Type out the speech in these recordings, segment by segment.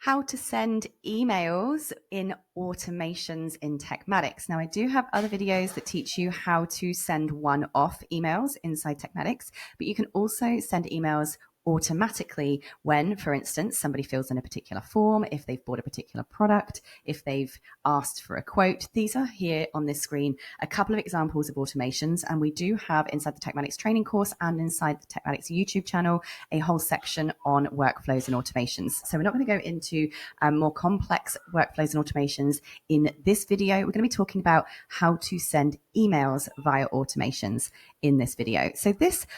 How to send emails in automations in Tekmatix. Now, I do have other videos that teach you how to send one-off emails inside Tekmatix, but you can also send emails automatically when, for instance, somebody fills in a particular form, if they've bought a particular product, if they've asked for a quote. These are here on this screen, a couple of examples of automations, and we do have inside the Tekmatix training course and inside the Tekmatix YouTube channel a whole section on workflows and automations. So we're not going to go into more complex workflows and automations in this video. We're going to be talking about how to send emails via automations in this video. So this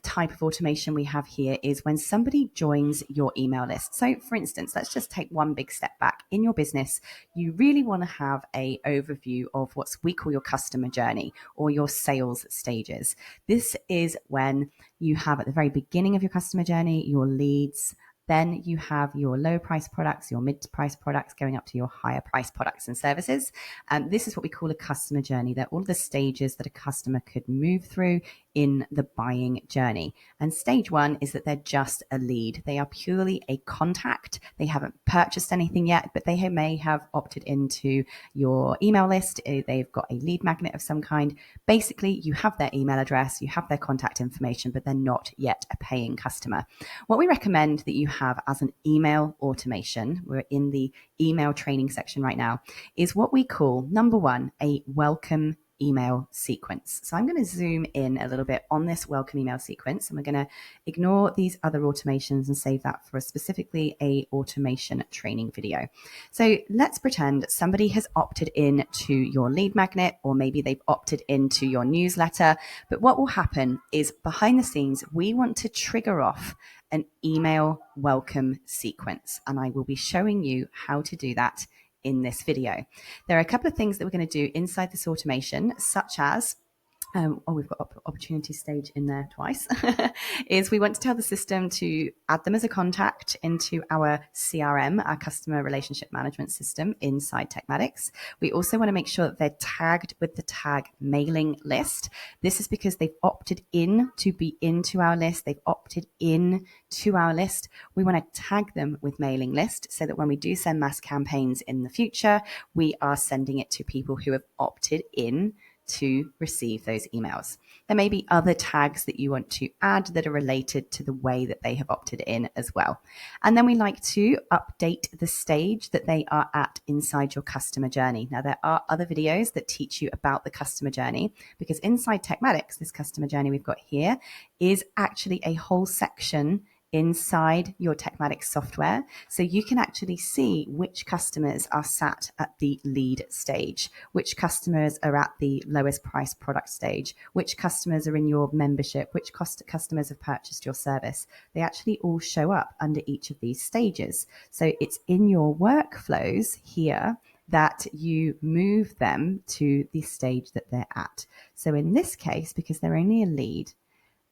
type of automation we have here is when somebody joins your email list. So for instance, let's just take one big step back. In your business, you really want to have an overview of what we call your customer journey or your sales stages. This is when you have at the very beginning of your customer journey, your leads. Then you have your low price products, your mid price products going up to your higher price products and services. And this is what we call a customer journey. They're all the stages that a customer could move through in the buying journey. And stage one is that they're just a lead. They are purely a contact. They haven't purchased anything yet, but they may have opted into your email list. They've got a lead magnet of some kind. Basically, you have their email address, you have their contact information, but they're not yet a paying customer. What we recommend that you have as an email automation, we're in the email training section right now, is what we call, number one, a welcome email sequence. So I'm going to zoom in a little bit on this welcome email sequence, and we're going to ignore these other automations and save that for specifically a automation training video. So let's pretend somebody has opted in to your lead magnet, or maybe they've opted into your newsletter. But what will happen is behind the scenes, we want to trigger off an email welcome sequence, and I will be showing you how to do that in this video. There are a couple of things that we're going to do inside this automation, such as we've got opportunity stage in there twice, is we want to tell the system to add them as a contact into our CRM, our customer relationship management system inside Tekmatix. We also want to make sure that they're tagged with the tag mailing list. This is because they've opted in to be into our list. They've opted in to our list. We want to tag them with mailing list so that when we do send mass campaigns in the future, we are sending it to people who have opted in to receive those emails. There may be other tags that you want to add that are related to the way that they have opted in as well. And then we like to update the stage that they are at inside your customer journey. Now, there are other videos that teach you about the customer journey, because inside Tekmatix, this customer journey we've got here is actually a whole section inside your Tekmatix software. So you can actually see which customers are sat at the lead stage, which customers are at the lowest price product stage, which customers are in your membership, which customers have purchased your service. They actually all show up under each of these stages. So it's in your workflows here that you move them to the stage that they're at. So in this case, because they're only a lead,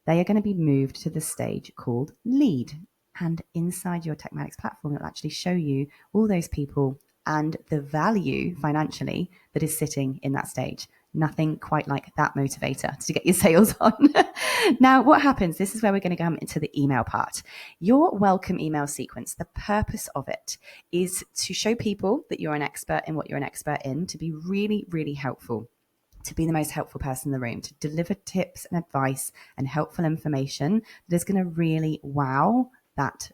they are going to be moved to the stage called lead. And inside your Tekmatix platform, it will actually show you all those people and the value financially that is sitting in that stage. Nothing quite like that motivator to get your sales on. Now, what happens? This is where we're going to come into the email part. Your welcome email sequence, the purpose of it is to show people that you're an expert in what you're an expert in, to be really, really helpful, to be the most helpful person in the room, to deliver tips and advice and helpful information that is going to really wow that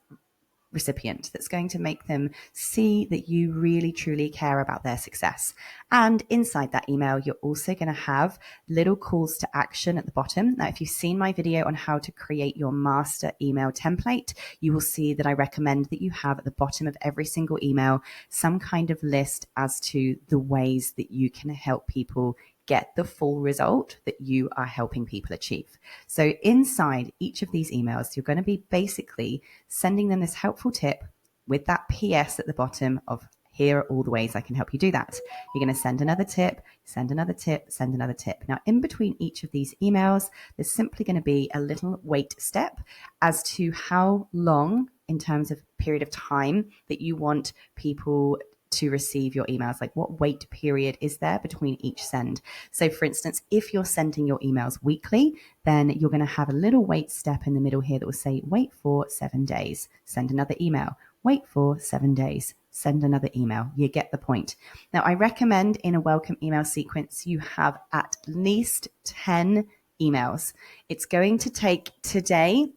recipient, that's going to make them see that you really truly care about their success. And inside that email, you're also going to have little calls to action at the bottom. Now, if you've seen my video on how to create your master email template, you will see that I recommend that you have at the bottom of every single email some kind of list as to the ways that you can help people get the full result that you are helping people achieve. So inside each of these emails, you're going to be basically sending them this helpful tip with that PS at the bottom of, here are all the ways I can help you do that. You're going to send another tip, send another tip, send another tip. Now, in between each of these emails, there's simply going to be a little wait step as to how long, in terms of period of time, that you want people to receive your emails. Like, what wait period is there between each send? So for instance, if you're sending your emails weekly, then you're going to have a little wait step in the middle here that will say wait for 7 days, send another email. wait for 7 days, send another email. You get the point. Now, I recommend in a welcome email sequence, you have at least 10 emails. It's going to take today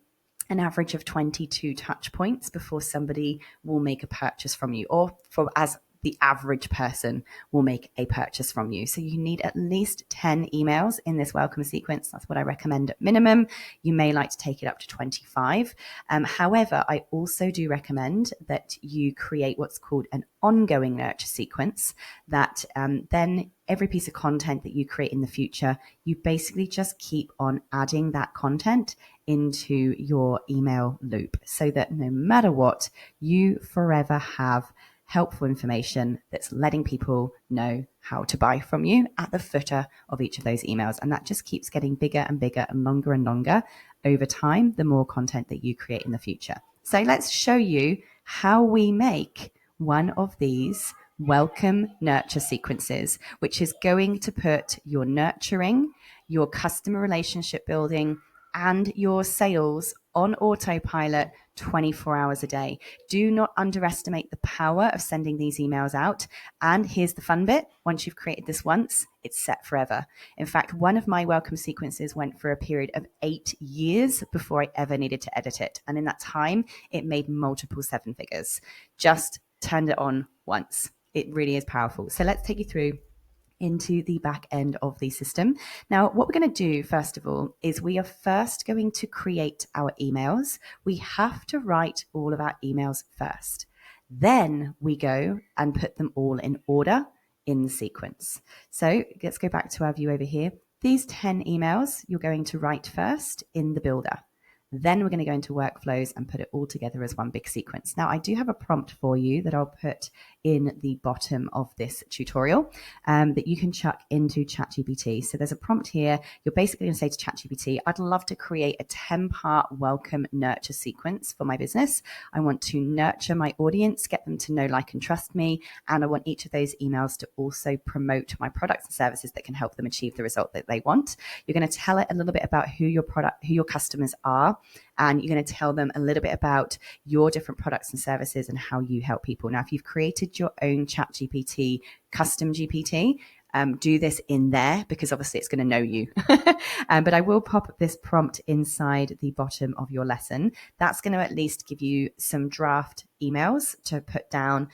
an average of 22 touch points before somebody will make a purchase from you, or for as the average person will make a purchase from you. So you need at least 10 emails in this welcome sequence. That's what I recommend at minimum. You may like to take it up to 25. However, I also do recommend that you create what's called an ongoing nurture sequence that then every piece of content that you create in the future, you basically just keep on adding that content into your email loop so that no matter what, you forever have helpful information that's letting people know how to buy from you at the footer of each of those emails. And that just keeps getting bigger and bigger and longer over time, the more content that you create in the future. So let's show you how we make one of these welcome nurture sequences, which is going to put your nurturing, your customer relationship building, and your sales on autopilot 24 hours a day. Do not underestimate the power of sending these emails out. And here's the fun bit. Once you've created this once, it's set forever. In fact, one of my welcome sequences went for a period of 8 years before I ever needed to edit it. And in that time, it made multiple 7 figures. Just turned it on once. It really is powerful. So let's take you through into the back end of the system. Now, what we're going to do, first of all, is we are first going to create our emails. We have to write all of our emails first. Then we go and put them all in order in the sequence. So let's go back to our view over here. These 10 emails you're going to write first in the builder. Then we're going to go into workflows and put it all together as one big sequence. Now, I do have a prompt for you that I'll put in the bottom of this tutorial that you can chuck into ChatGPT. So there's a prompt here. You're basically going to say to ChatGPT, I'd love to create a 10-part welcome nurture sequence for my business. I want to nurture my audience, get them to know, like, and trust me. And I want each of those emails to also promote my products and services that can help them achieve the result that they want. You're going to tell it a little bit about who your customers are, and you're going to tell them a little bit about your different products and services and how you help people. Now, if you've created your own ChatGPT, custom GPT, do this in there because obviously it's going to know you. But I will pop this prompt inside the bottom of your lesson. That's going to at least give you some draft emails to put down.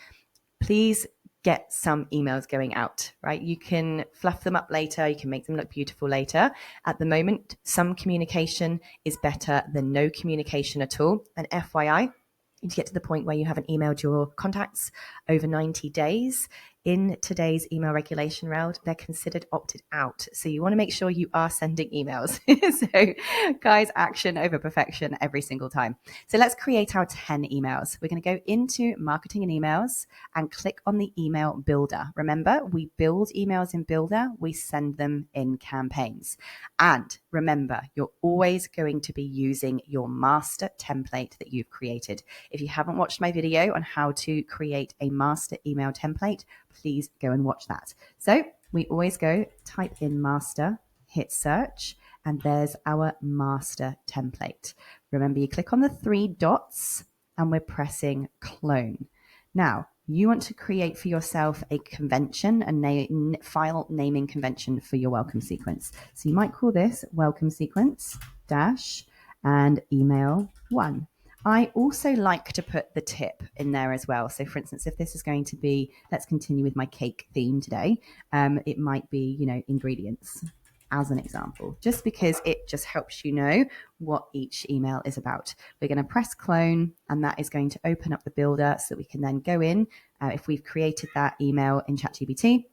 Please get some emails going out, right? You can fluff them up later. You can make them look beautiful later. At the moment, some communication is better than no communication at all. And FYI, to get to the point where you haven't emailed your contacts over 90 days, in today's email regulation round, they're considered opted out. So you want to make sure you are sending emails. So guys, action over perfection every single time. So let's create our 10 emails. We're going to go into marketing and emails and click on the email builder. Remember, we build emails in builder. We send them in campaigns. And remember, you're always going to be using your master template that you've created. If you haven't watched my video on how to create a master email template, please go and watch that. So we always go type in master, hit search, and there's our master template. Remember, you click on the 3 dots and we're pressing clone. Now, you want to create for yourself a convention, a file naming convention for your welcome sequence. So you might call this welcome sequence dash and email 1. I also like to put the tip in there as well. So for instance, if this is going to be, let's continue with my cake theme today. It might be, ingredients as an example, just because it just helps you know what each email is about. We're going to press clone, and that is going to open up the builder so that we can then go in. If we've created that email in ChatGPT,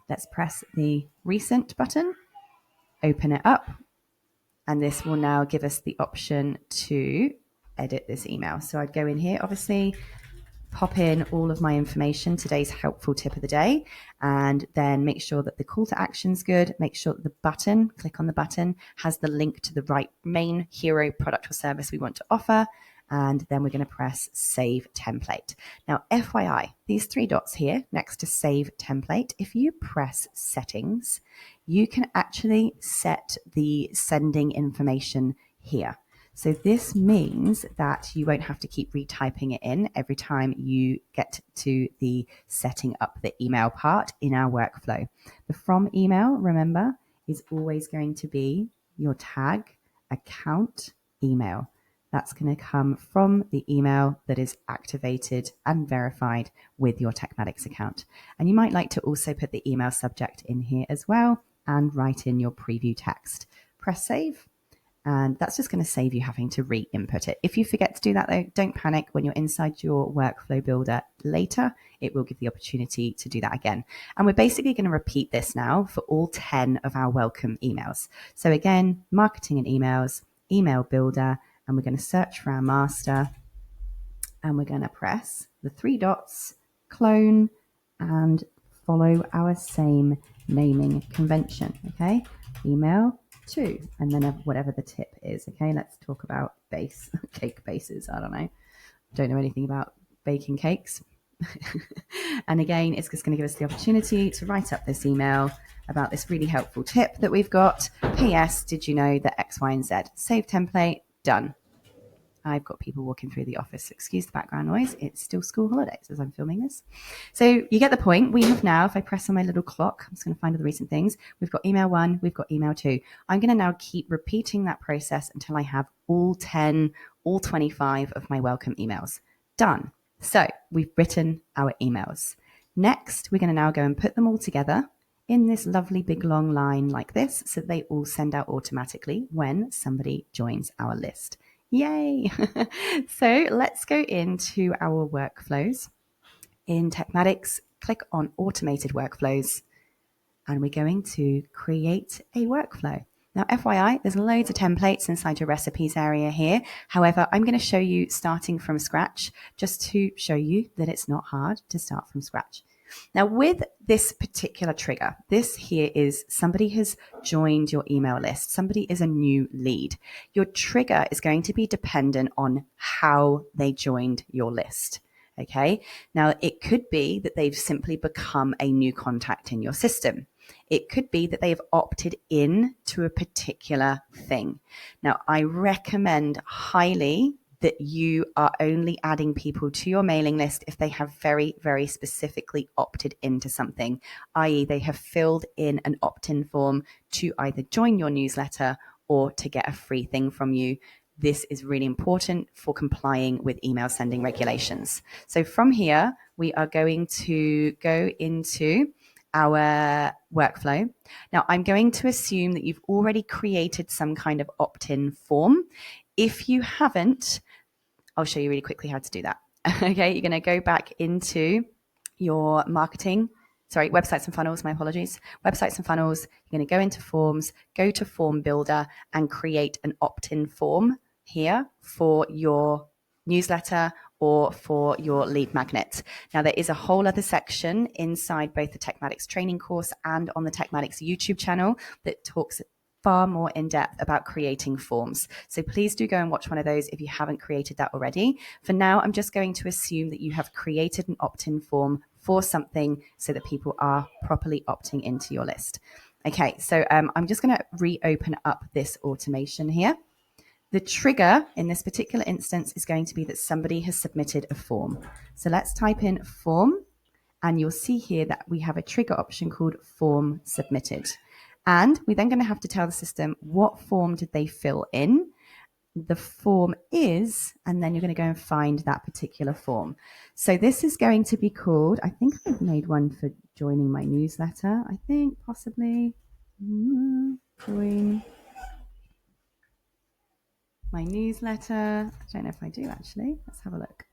let's press the recent button, open it up, and this will now give us the option to edit this email. So I'd go in here, obviously, pop in all of my information, today's helpful tip of the day, and then make sure that the call to action is good. Make sure that the button, click on the button, has the link to the right main hero product or service we want to offer. And then we're going to press save template. Now, FYI, these 3 dots here next to save template, if you press settings, you can actually set the sending information here. So this means that you won't have to keep retyping it in every time you get to the setting up the email part in our workflow. The from email, remember, is always going to be your tag account email. That's going to come from the email that is activated and verified with your Tekmatix account. And you might like to also put the email subject in here as well and write in your preview text. Press save. And that's just going to save you having to re-input it. If you forget to do that though, don't panic. When you're inside your workflow builder later, it will give the opportunity to do that again. And we're basically going to repeat this now for all 10 of our welcome emails. So again, marketing and emails, email builder, and we're going to search for our master, and we're going to press the 3 dots, clone, and follow our same naming convention. Okay, email 2, and then whatever the tip is. Okay, let's talk about base cake bases. I don't know anything about baking cakes. And again, it's just going to give us the opportunity to write up this email about this really helpful tip that we've got. PS, did you know that X, Y, and Z? Save template, done. I've got people walking through the office. Excuse the background noise. It's still school holidays as I'm filming this. So you get the point. We have now, if I press on my little clock, I'm just going to find all the recent things. We've got email 1, we've got email 2. I'm going to now keep repeating that process until I have all 10, all 25 of my welcome emails done. So we've written our emails. Next, we're going to now go and put them all together in this lovely big long line like this, so that they all send out automatically when somebody joins our list. Yay! So let's go into our workflows. In Tekmatix, click on automated workflows, and we're going to create a workflow. Now, FYI, there's loads of templates inside your recipes area here. However, I'm going to show you starting from scratch just to show you that it's not hard to start from scratch. Now, with this particular trigger, this here is somebody has joined your email list. Somebody is a new lead. Your trigger is going to be dependent on how they joined your list. Okay. Now, it could be that they've simply become a new contact in your system. It could be that they've opted in to a particular thing. Now, I recommend highly that you are only adding people to your mailing list if they have very, very specifically opted into something, i.e. they have filled in an opt-in form to either join your newsletter or to get a free thing from you. This is really important for complying with email sending regulations. So from here, we are going to go into our workflow. Now, I'm going to assume that you've already created some kind of opt-in form. If you haven't, I'll show you really quickly how to do that. Okay, you're going to go back into your websites and funnels, my apologies. Websites and funnels, you're going to go into forms, go to form builder and create an opt-in form here for your newsletter or for your lead magnet. Now, there is a whole other section inside both the Tekmatix training course and on the Tekmatix YouTube channel that talks far more in depth about creating forms. So please do go and watch one of those if you haven't created that already. For now, I'm just going to assume that you have created an opt-in form for something so that people are properly opting into your list. Okay, so I'm just going to reopen up this automation here. The trigger in this particular instance is going to be that somebody has submitted a form. So let's type in form, and you'll see here that we have a trigger option called form submitted. And we're then going to have to tell the system what form did they fill in. The form is, and then you're going to go and find that particular form. So this is going to be called, I think I've made one for joining my newsletter. I think possibly join my newsletter. I don't know if I do actually. Let's have a look.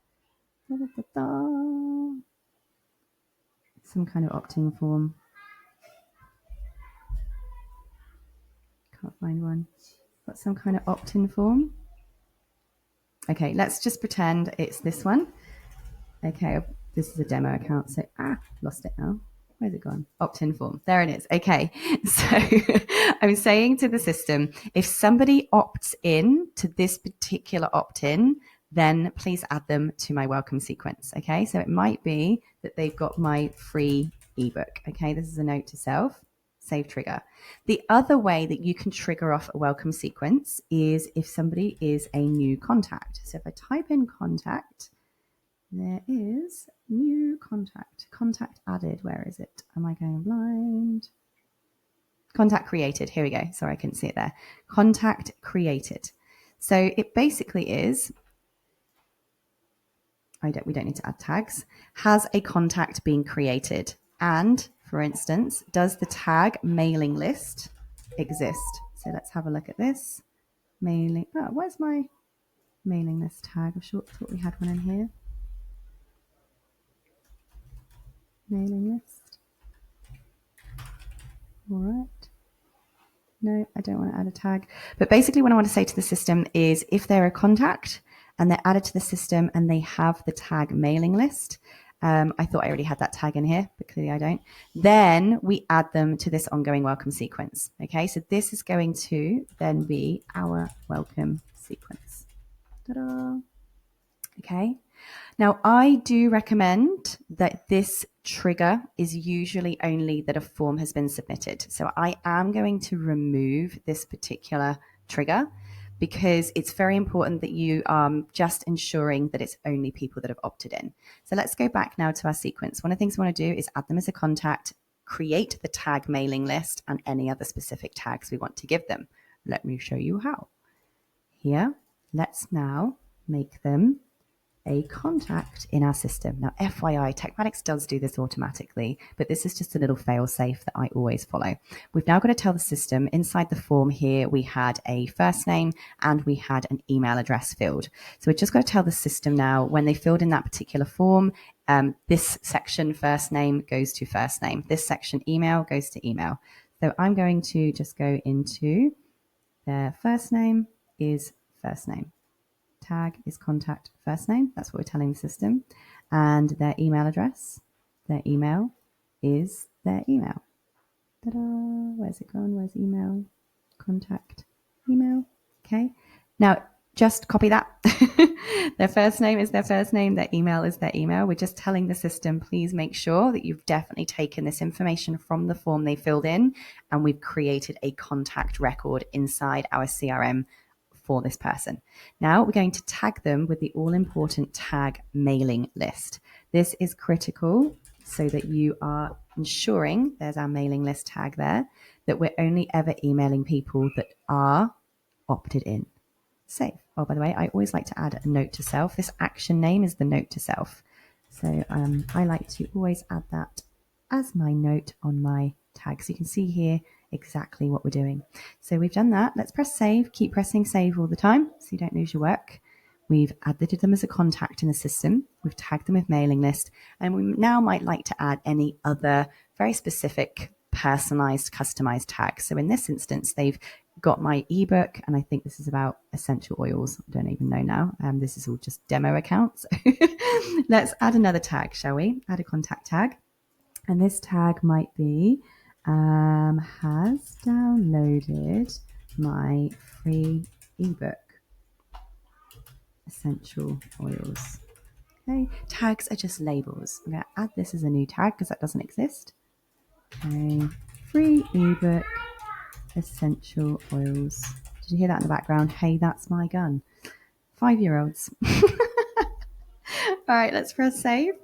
Some kind of opt-in form. Can't find one. Got some kind of opt-in form. Okay, let's just pretend it's this one. Okay, this is a demo account, so lost it now. Where's it gone? Opt-in form. There it is. Okay, so I'm saying to the system, if somebody opts in to this particular opt-in, then please add them to my welcome sequence. Okay, so it might be that they've got my free ebook. Okay, this is a note to self. save trigger. The other way that you can trigger off a welcome sequence is if somebody is a new contact. So if I type in contact, there is new contact added. Where is it? Am I going blind? Contact created. Here we go. Sorry, I couldn't see it there. Contact created. So it basically is, we don't need to add tags, has a contact being created. And for instance, does the tag mailing list exist? So let's have a look at this. Mailing, where's my mailing list tag? I thought we had one in here. Mailing list. All right. No, I don't want to add a tag. But basically what I want to say to the system is if they're a contact and they're added to the system and they have the tag mailing list, I thought I already had that tag in here, but clearly I don't. Then we add them to this ongoing welcome sequence. Okay, so this is going to then be our welcome sequence. Ta-da. Okay. Now, I do recommend that this trigger is usually only that a form has been submitted. So I am going to remove this particular trigger because it's very important that you are just ensuring that it's only people that have opted in. So let's go back now to our sequence. One of the things I want to do is add them as a contact, create the tag mailing list and any other specific tags we want to give them. Let me show you how. Here, let's now make them a contact in our system. Now, FYI, Tekmatix does do this automatically, but this is just a little fail safe that I always follow. We've now got to tell the system inside the form here, we had a first name and we had an email address field. So we've just got to tell the system now when they filled in that particular form, this section first name goes to first name. This section email goes to email. So I'm going to just go into their first name is first name. Tag is contact first name. That's what we're telling the system. And their email address, their email is their email. Ta-da! Where's it gone? Where's email? Contact email. Okay. Now, just copy that. Their first name is their first name. Their email is their email. We're just telling the system, please make sure that you've definitely taken this information from the form they filled in and we've created a contact record inside our CRM for this person. Now we're going to tag them with the all-important tag mailing list. This is critical so that you are ensuring, there's our mailing list tag there, that we're only ever emailing people that are opted in. Save. Oh, by the way, I always like to add a note to self. This action name is the note to self. So I like to always add that as my note on my tag. So you can see here exactly what we're doing. So we've done that. Let's press save. Keep pressing save all the time so you don't lose your work. We've added them as a contact in the system. We've tagged them with mailing list. And we now might like to add any other very specific, personalized, customized tags. So in this instance, they've got my ebook, and I think this is about essential oils. I don't even know now. This is all just demo accounts. Let's add another tag, shall we? Add a contact tag. And this tag might be has downloaded my free ebook, Essential Oils. Okay, tags are just labels. I'm going to add this as a new tag because that doesn't exist. Okay, free ebook, Essential Oils. Did you hear that in the background? Hey, that's my gun. 5-year-olds. All right, let's press save.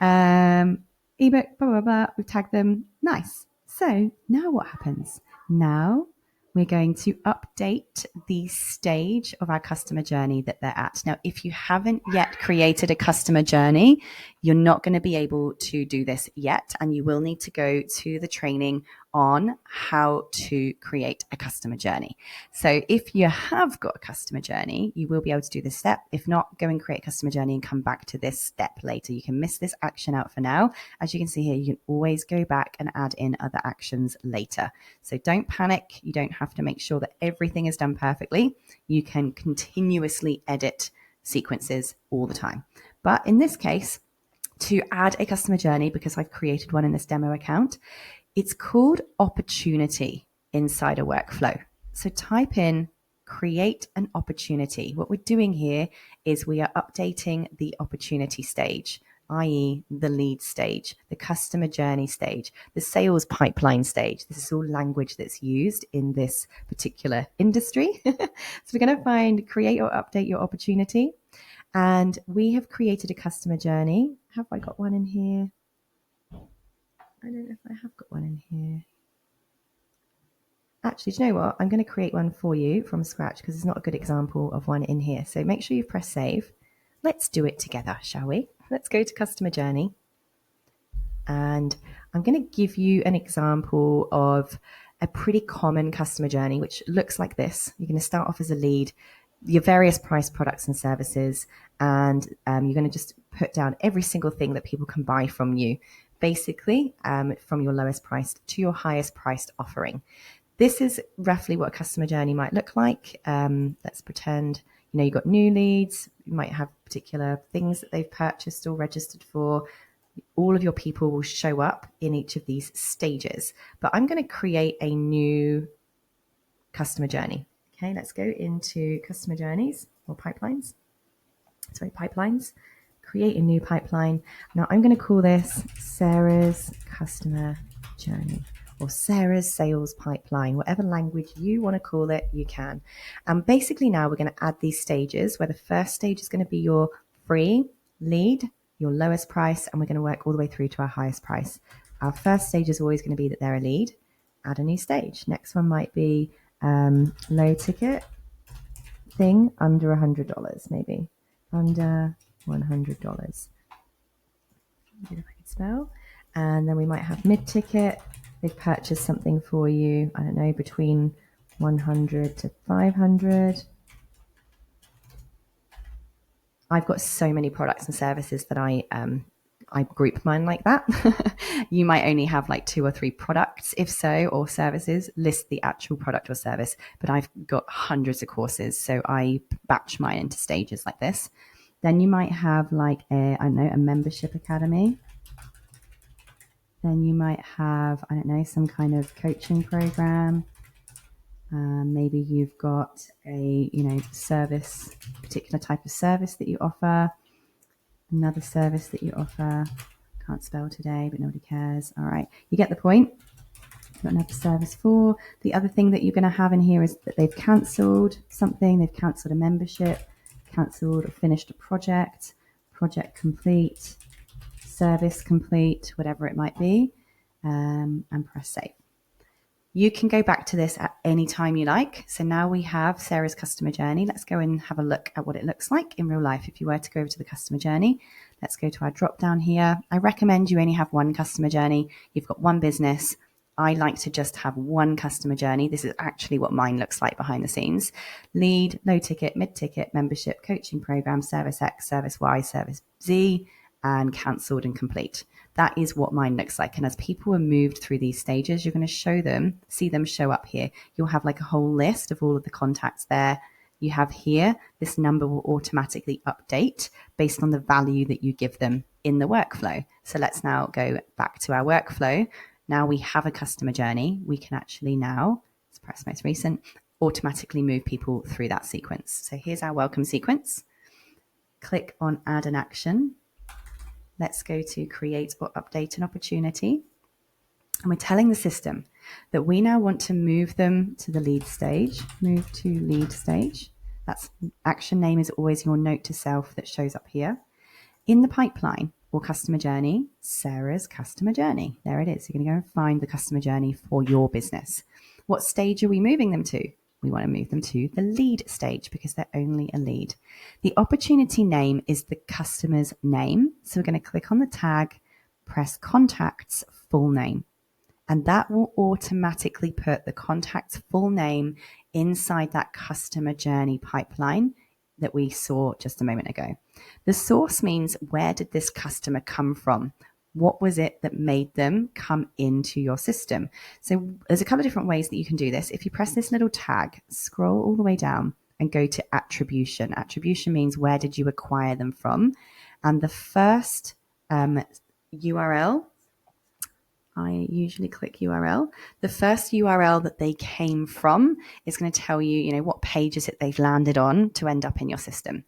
Ebook, blah, blah, blah. We've tagged them. Nice. So now what happens? Now we're going to update the stage of our customer journey that they're at. Now, if you haven't yet created a customer journey, you're not going to be able to do this yet. And you will need to go to the training on how to create a customer journey. So if you have got a customer journey, you will be able to do this step. If not, go and create a customer journey and come back to this step later. You can miss this action out for now. As you can see here, you can always go back and add in other actions later. So don't panic. You don't have to make sure that everything is done perfectly. You can continuously edit sequences all the time. But in this case, to add a customer journey, because I've created one in this demo account, it's called opportunity inside a workflow. So type in create an opportunity. What we're doing here is we are updating the opportunity stage. i.e. the lead stage, the customer journey stage, the sales pipeline stage. This is all language that's used in this particular industry. So we're going to find create or update your opportunity. And we have created a customer journey. Have I got one in here? I don't know if I have got one in here. Actually, do you know what? I'm going to create one for you from scratch because it's not a good example of one in here. So make sure you press save. Let's do it together, shall we? Let's go to customer journey. And I'm going to give you an example of a pretty common customer journey, which looks like this. You're going to start off as a lead, your various price products and services, and you're going to just put down every single thing that people can buy from you, basically from your lowest priced to your highest priced offering. This is roughly what a customer journey might look like. Let's pretend, you've got new leads. You might have particular things that they've purchased or registered for. All of your people will show up in each of these stages. But I'm going to create a new customer journey. Okay, let's go into customer journeys or pipelines. Sorry, pipelines. Create a new pipeline. Now I'm going to call this Sarah's customer journey, or Sarah's sales pipeline, whatever language you want to call it, you can. And basically now we're going to add these stages where the first stage is going to be your free lead, your lowest price, and we're going to work all the way through to our highest price. Our first stage is always going to be that they're a lead. Add a new stage. Next one might be low ticket thing under $100, maybe under $100. If I could spell. And then we might have mid-ticket. They've purchased something for you, I don't know, between 100 to 500. I've got so many products and services that I group mine like that. You might only have like 2 or 3 products, if so, or services. List the actual product or service, but I've got hundreds of courses, so I batch mine into stages like this. Then you might have like a membership academy. Then you might have, some kind of coaching program. Maybe you've got a, service, particular type of service that you offer. Another service that you offer. Can't spell today, but nobody cares. All right, you get the point. You've got another service for. The other thing that you're going to have in here is that they've cancelled something. They've cancelled a membership, cancelled or finished a project complete, service complete, whatever it might be, and press save. You can go back to this at any time you like. So now we have Sarah's customer journey. Let's go and have a look at what it looks like in real life. If you were to go over to the customer journey, let's go to our drop down here. I recommend you only have one customer journey. You've got one business. I like to just have one customer journey. This is actually what mine looks like behind the scenes. Lead, low ticket, mid ticket, membership, coaching program, service X, service Y, service Z, and cancelled and complete. That is what mine looks like. And as people are moved through these stages, you're going to see them show up here. You'll have like a whole list of all of the contacts there. You have here, this number will automatically update based on the value that you give them in the workflow. So let's now go back to our workflow. Now we have a customer journey. We can actually now, let's press most recent, automatically move people through that sequence. So here's our welcome sequence. Click on add an action. Let's go to create or update an opportunity. And we're telling the system that we now want to move them to the lead stage. Move to lead stage. That's action name is always your note to self that shows up here. In the pipeline or customer journey, Sarah's customer journey. There it is. You're going to go and find the customer journey for your business. What stage are we moving them to? We want to move them to the lead stage because they're only a lead. The opportunity name is the customer's name. So we're going to click on the tag, press contact's full name, and that will automatically put the contact's full name inside that customer journey pipeline that we saw just a moment ago. The source means where did this customer come from? What was it that made them come into your system? So there's a couple of different ways that you can do this. If you press this little tag, scroll all the way down and go to attribution. Attribution means where did you acquire them from? And the first URL, I usually click URL. The first URL that they came from is going to tell you, what page is it they've landed on to end up in your system.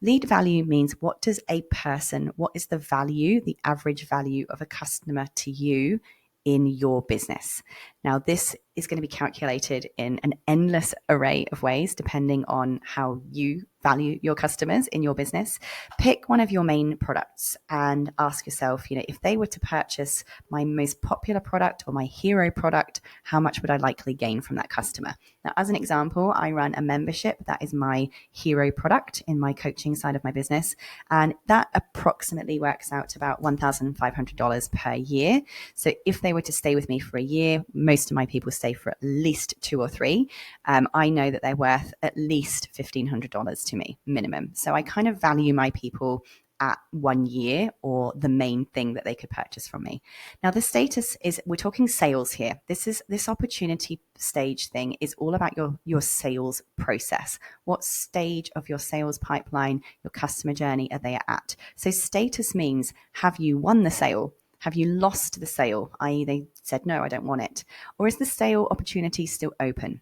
Lead value means what is the value, the average value of a customer to you in your business. Now, this is going to be calculated in an endless array of ways, depending on how you value your customers in your business. Pick one of your main products and ask yourself, if they were to purchase my most popular product or my hero product, how much would I likely gain from that customer? Now, as an example, I run a membership that is my hero product in my coaching side of my business, and that approximately works out to about $1,500 per year. So if they were to stay with me for a year, most of my people stay for at least 2 or 3. I know that they're worth at least $1,500 to me, minimum. So I kind of value my people at 1 year, or the main thing that they could purchase from me. Now, the status is, we're talking sales here. This opportunity stage thing is all about your sales process. What stage of your sales pipeline, your customer journey are they at? So status means, have you won the sale? Have you lost the sale? I.e., they said, no, I don't want it. Or is the sale opportunity still open?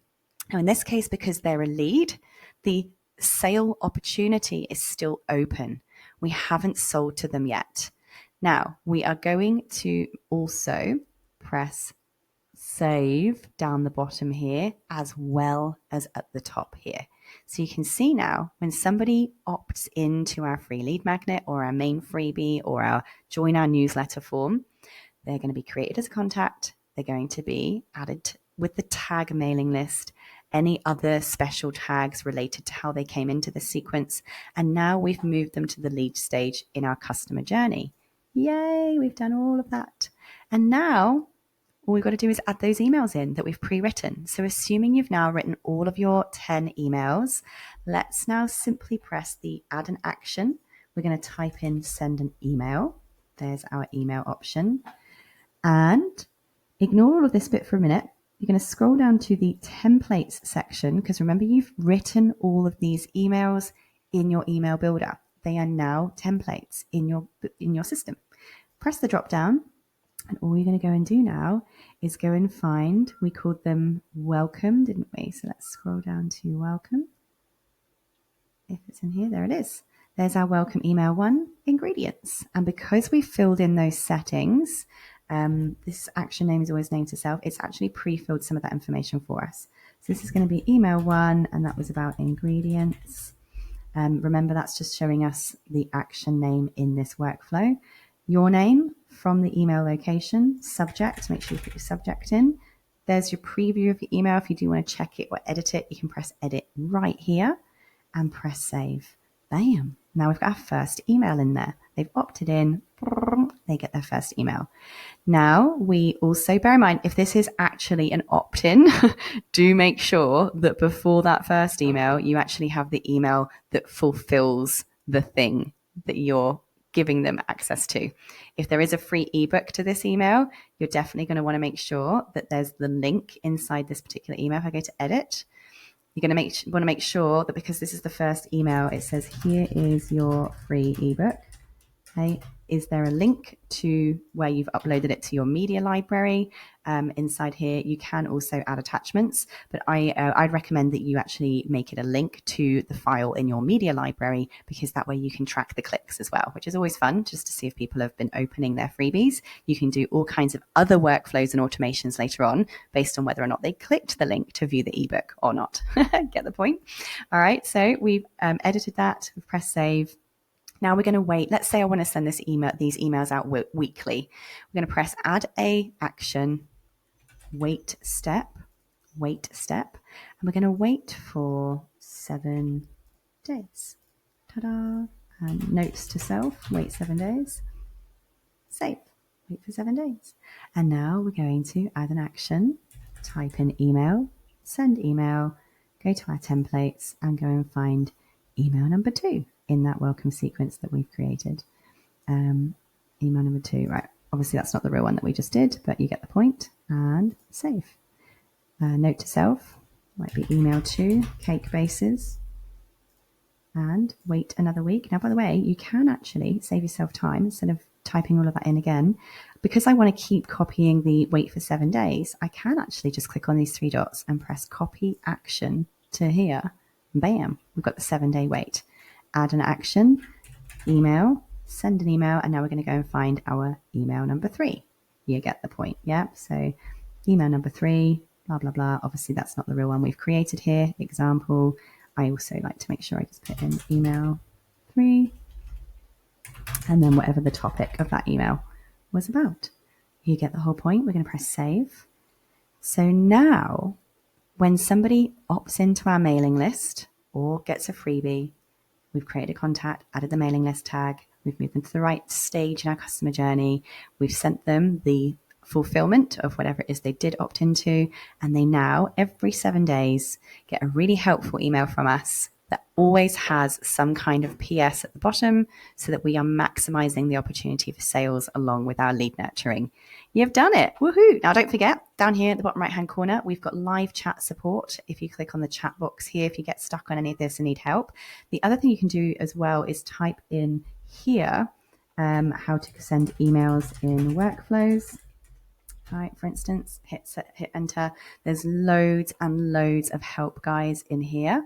Now, in this case, because they're a lead, the sale opportunity is still open. We haven't sold to them yet. Now, we are going to also press save down the bottom here, as well as at the top here. So you can see now, when somebody opts into our free lead magnet or our main freebie or our join our newsletter form, they're going to be created as a contact. They're going to be added with the tag mailing list, any other special tags related to how they came into the sequence. And now we've moved them to the lead stage in our customer journey. Yay, we've done all of that. And now all we've got to do is add those emails in that we've pre-written. So assuming you've now written all of your 10 emails, let's now simply press the add an action. We're going to type in send an email. There's our email option. And ignore all of this bit for a minute. You're going to scroll down to the templates section, because remember, you've written all of these emails in your email builder. They are now templates in your system. Press the drop down, and all you're going to go and do now is go and find, we called them welcome, didn't we? So let's scroll down to welcome. If it's in here, there it is. There's our welcome email 1, ingredients. And because we filled in those settings, this action name is always named to self. It's actually pre-filled some of that information for us. So this is going to be email 1, and that was about ingredients. Remember, that's just showing us the action name in this workflow. Your name from the email location, subject, make sure you put your subject in. There's your preview of your email. If you do want to check it or edit it, you can press edit right here and press save. Bam. Now we've got our first email in there. They've opted in. They get their first email. Now, we also bear in mind, if this is actually an opt-in, do make sure that before that first email, you actually have the email that fulfills the thing that you're giving them access to. If there is a free ebook to this email, you're definitely going to want to make sure that there's the link inside this particular email. If I go to edit, you're going to want to make sure that, because this is the first email, it says, here is your free ebook. Okay. Is there a link to where you've uploaded it to your media library? Inside here, you can also add attachments, but I'd recommend that you actually make it a link to the file in your media library, because that way you can track the clicks as well, which is always fun, just to see if people have been opening their freebies. You can do all kinds of other workflows and automations later on based on whether or not they clicked the link to view the ebook or not. Get the point? All right, so we've edited that, we've pressed save. Now we're going to wait. Let's say I want to send these emails out weekly. We're going to press add a action, wait step, and we're going to wait for 7 days. Ta-da! And notes to self, wait 7 days. Save, wait for 7 days. And now we're going to add an action, type in email, send email, go to our templates and go and find email number 2 in that welcome sequence that we've created. Email number 2, right? Obviously that's not the real one that we just did, but you get the point. And save. Note to self, might be email 2, cake bases, and wait another week. Now, by the way, you can actually save yourself time instead of typing all of that in again. Because I want to keep copying the wait for 7 days, I can actually just click on these 3 dots and press copy action to here. Bam, we've got the 7-day wait. add an action, email, send an email, and now we're going to go and find our email number 3. You get the point, yeah? So email number 3, blah, blah, blah. Obviously, that's not the real one we've created here. Example, I also like to make sure I just put in email 3, and then whatever the topic of that email was about. You get the whole point. We're going to press save. So now, when somebody opts into our mailing list or gets a freebie, we've created a contact, added the mailing list tag, we've moved them to the right stage in our customer journey, we've sent them the fulfillment of whatever it is they did opt into, and they now, every 7 days, get a really helpful email from us that always has some kind of PS at the bottom so that we are maximizing the opportunity for sales along with our lead nurturing. You've done it. Woohoo. Now, don't forget, down here at the bottom right-hand corner, we've got live chat support. If you click on the chat box here, if you get stuck on any of this and need help. The other thing you can do as well is type in here how to send emails in workflows. All right, for instance, hit enter. There's loads and loads of help guys in here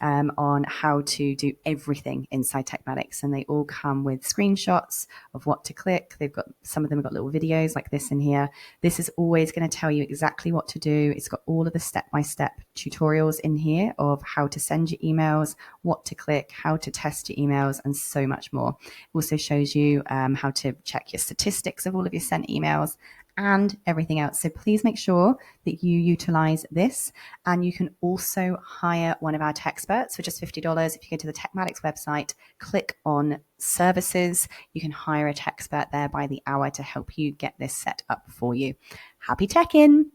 on how to do everything inside Tekmatix, and they all come with screenshots of what to click. They've got, some of them have got little videos like this in here. This is always going to tell you exactly what to do. It's got all of the step-by-step tutorials in here of how to send your emails, what to click, how to test your emails, and so much more. It also shows you how to check your statistics of all of your sent emails and everything else. So please make sure that you utilize this. And you can also hire one of our tech experts for just $50. If you go to the Tekmatix website, click on services, you can hire a tech expert there by the hour to help you get this set up for you. Happy tech-in!